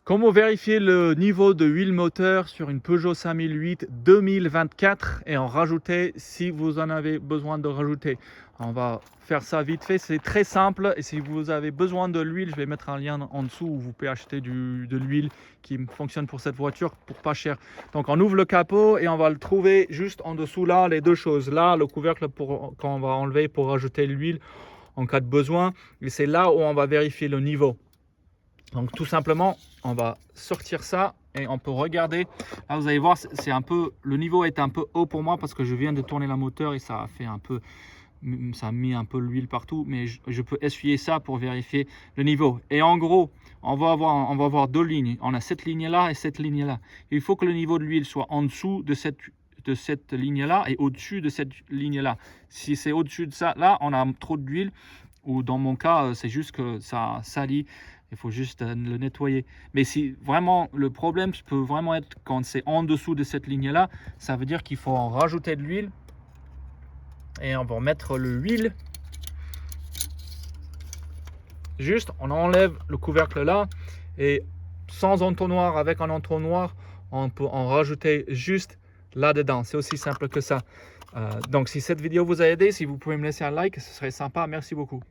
Comment vérifier le niveau de huile moteur sur une Peugeot 5008 2024 et en rajouter si vous en avez besoin de rajouter? On va faire ça vite fait, c'est très simple et si vous avez besoin de l'huile, je vais mettre un lien en dessous où vous pouvez acheter de l'huile qui fonctionne pour cette voiture pour pas cher. Donc on ouvre le capot et on va le trouver juste en dessous là, les deux choses. Là, le couvercle qu'on va enlever pour rajouter l'huile en cas de besoin et c'est là où on va vérifier le niveau. Donc tout simplement, on va sortir ça et on peut regarder. Là, vous allez voir, c'est un peu, le niveau est un peu haut pour moi parce que je viens de tourner la moteur et ça a fait un peu, ça a mis un peu l'huile partout. Mais je peux essuyer ça pour vérifier le niveau. Et en gros, on va avoir deux lignes. On a cette ligne-là et cette ligne-là. Il faut que le niveau de l'huile soit en dessous de cette ligne-là et au-dessus de cette ligne-là. Si c'est au-dessus de ça, là, on a trop d'huile. Ou dans mon cas, c'est juste que ça salit. Il faut juste le nettoyer. Mais si vraiment le problème peut vraiment être quand c'est en dessous de cette ligne-là, ça veut dire qu'il faut en rajouter de l'huile. Et on va mettre l'huile. Juste, on enlève le couvercle là. Et sans entonnoir, avec un entonnoir, on peut en rajouter juste là-dedans. C'est aussi simple que ça. Donc si cette vidéo vous a aidé, si vous pouvez me laisser un like, ce serait sympa. Merci beaucoup.